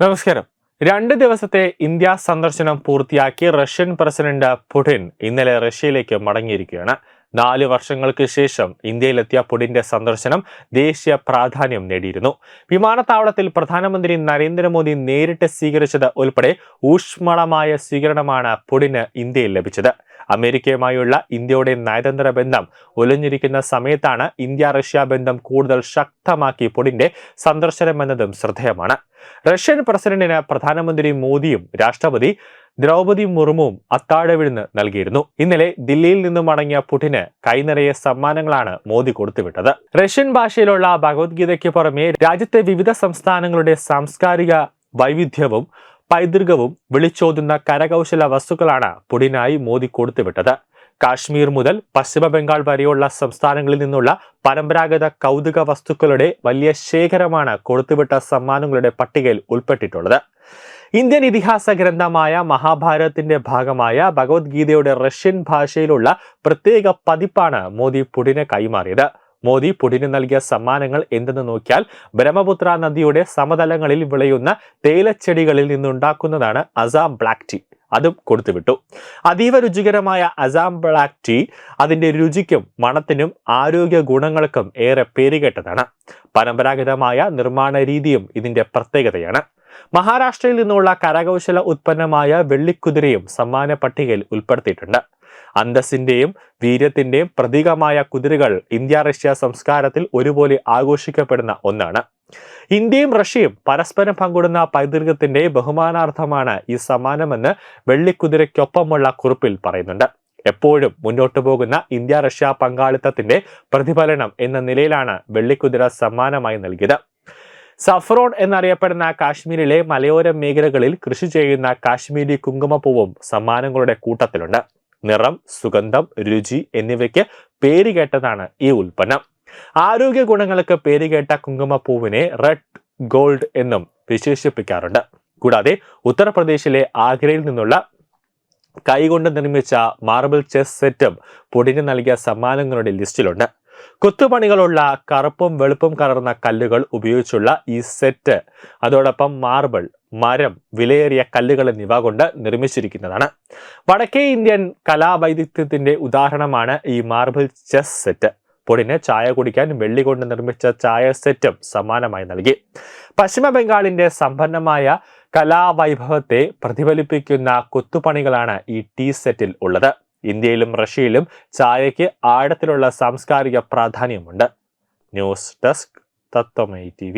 നമസ്കാരം. 2 ദിവസത്തെ ഇന്ത്യ സന്ദർശനം പൂർത്തിയാക്കി റഷ്യൻ പ്രസിഡന്റ് പുടിൻ ഇന്നലെ റഷ്യയിലേക്ക് മടങ്ങിയിരിക്കുകയാണ്. 4 വർഷങ്ങൾക്ക് ശേഷം ഇന്ത്യയിലെത്തിയ പുടിന്റെ സന്ദർശനം ദേശീയ പ്രാധാന്യം നേടിയിരുന്നു. വിമാനത്താവളത്തിൽ പ്രധാനമന്ത്രി നരേന്ദ്രമോദി നേരിട്ട് സ്വീകരിച്ചത് ഉൾപ്പെടെ ഊഷ്മളമായ സ്വീകരണമാണ് പുടിന് ഇന്ത്യയിൽ ലഭിച്ചത്. അമേരിക്കയുമായുള്ള ഇന്ത്യയുടെ നയതന്ത്ര ബന്ധം ഉലഞ്ഞിരിക്കുന്ന സമയത്താണ് ഇന്ത്യ റഷ്യ ബന്ധം കൂടുതൽ ശക്തമാക്കി പുടിന്റെ സന്ദർശനമെന്നതും ശ്രദ്ധേയമാണ്. റഷ്യൻ പ്രസിഡന്റിന് പ്രധാനമന്ത്രി മോദിയും രാഷ്ട്രപതി ദ്രൗപദി മുർമുവും അത്താഴവിരുന്ന് നൽകിയിരുന്നു. ഇന്നലെ ദില്ലിയിൽ നിന്നും മടങ്ങിയ പുടിന് കൈനിറയെ സമ്മാനങ്ങളാണ് മോദി കൊടുത്തുവിട്ടത്. റഷ്യൻ ഭാഷയിലുള്ള ഭഗവത്ഗീതയ്ക്ക് പുറമെ രാജ്യത്തെ വിവിധ സംസ്ഥാനങ്ങളുടെ സാംസ്കാരിക വൈവിധ്യവും പൈതൃകവും വിളിച്ചോതുന്ന കരകൗശല വസ്തുക്കളാണ് പുടിനായി മോദി കൊടുത്തുവിട്ടത്. കാശ്മീർ മുതൽ പശ്ചിമ ബംഗാൾ വരെയുള്ള സംസ്ഥാനങ്ങളിൽ നിന്നുള്ള പരമ്പരാഗത കൗതുക വസ്തുക്കളുടെ വലിയ ശേഖരമാണ് കൊടുത്തുവിട്ട സമ്മാനങ്ങളുടെ പട്ടികയിൽ ഉൾപ്പെട്ടിട്ടുള്ളത്. ഇന്ത്യൻ ഇതിഹാസ ഗ്രന്ഥമായ മഹാഭാരതത്തിന്റെ ഭാഗമായ ഭഗവത്ഗീതയുടെ റഷ്യൻ ഭാഷയിലുള്ള പ്രത്യേക പതിപ്പാണ് മോദി പുടിന് കൈമാറിയത്. മോദി പുടിന് നൽകിയ സമ്മാനങ്ങൾ എന്തെന്ന് നോക്കിയാൽ ബ്രഹ്മപുത്ര നദിയുടെ സമതലങ്ങളിൽ വിളയുന്ന തേയിലച്ചെടികളിൽ നിന്നുണ്ടാക്കുന്നതാണ് അസാം ബ്ലാക്ക് ടീ. അതും കൊടുത്തുവിട്ടു. അതീവ രുചികരമായ അസാം ബ്ലാക്ക് ടീ അതിന്റെ രുചിക്കും മണത്തിനും ആരോഗ്യ ഗുണങ്ങൾക്കും ഏറെ പേരുകേട്ടതാണ്. പരമ്പരാഗതമായ നിർമ്മാണ രീതിയും ഇതിന്റെ പ്രത്യേകതയാണ്. മഹാരാഷ്ട്രയിൽ നിന്നുള്ള കരകൗശല ഉത്പന്നമായ വെള്ളിക്കുതിരയും സമ്മാന പട്ടികയിൽ ഉൾപ്പെടുത്തിയിട്ടുണ്ട്. അന്തസ്സിന്റെയും വീര്യത്തിന്റെയും പ്രതീകമായ കുതിരകൾ ഇന്ത്യ റഷ്യ സംസ്കാരത്തിൽ ഒരുപോലെ ആഘോഷിക്കപ്പെടുന്ന ഒന്നാണ്. ഇന്ത്യയും റഷ്യയും പരസ്പരം പങ്കിടുന്ന പൈതൃകത്തിന്റെ ബഹുമാനാർത്ഥമാണ് ഈ സമ്മാനമെന്ന് വെള്ളിക്കുതിരയ്ക്കൊപ്പമുള്ള കുറിപ്പിൽ പറയുന്നുണ്ട്. എപ്പോഴും മുന്നോട്ടു പോകുന്ന ഇന്ത്യ റഷ്യ പങ്കാളിത്തത്തിന്റെ പ്രതിഫലനം എന്ന നിലയിലാണ് വെള്ളിക്കുതിര സമ്മാനമായി നൽകിയത്. സഫ്രോൺ എന്നറിയപ്പെടുന്ന കാശ്മീരിലെ മലയോര മേഖലകളിൽ കൃഷി ചെയ്യുന്ന കാശ്മീരി കുങ്കുമപ്പൂവും സമ്മാനങ്ങളുടെ കൂട്ടത്തിലുണ്ട്. നിറം, സുഗന്ധം, രുചി എന്നിവയ്ക്ക് പേരുകേട്ടതാണ് ഈ ഉൽപ്പന്നം. ആരോഗ്യ ഗുണങ്ങൾക്ക് പേരുകേട്ട കുങ്കുമപ്പൂവിനെ റെഡ് ഗോൾഡ് എന്നും വിശേഷിപ്പിക്കാറുണ്ട്. കൂടാതെ ഉത്തർപ്രദേശിലെ ആഗ്രയിൽ നിന്നുള്ള കൈകൊണ്ട് നിർമ്മിച്ച മാർബിൾ ചെസ് സെറ്റും പുടിന് നൽകിയ സമ്മാനങ്ങളുടെ ലിസ്റ്റിലുണ്ട്. കൊത്തുപണികളുള്ള കറുപ്പും വെളുപ്പും കലർന്ന കല്ലുകൾ ഉപയോഗിച്ചുള്ള ഈ സെറ്റ് അതോടൊപ്പം മാർബിൾ, മരം, വിലയേറിയ കല്ലുകൾ എന്നിവ കൊണ്ട് നിർമ്മിച്ചിരിക്കുന്നതാണ്. വടക്കേ ഇന്ത്യൻ കലാവൈദഗ്ധ്യത്തിന്റെ ഉദാഹരണമാണ് ഈ മാർബിൾ ചെസ് സെറ്റ്. പുടിന് ചായ കുടിക്കാൻ വെള്ളി കൊണ്ട് നിർമ്മിച്ച ചായ സെറ്റും സമ്മാനമായി നൽകി. പശ്ചിമ ബംഗാളിന്റെ സമ്പന്നമായ കലാവൈഭവത്തെ പ്രതിഫലിപ്പിക്കുന്ന കൊത്തുപണികളാണ് ഈ ടീ സെറ്റിൽ ഉള്ളത്. ഇന്ത്യയിലും റഷ്യയിലും ചായയ്ക്ക് ആഴത്തിലുള്ള സാംസ്കാരിക പ്രാധാന്യമുണ്ട്. News desk Tatvamayi TV.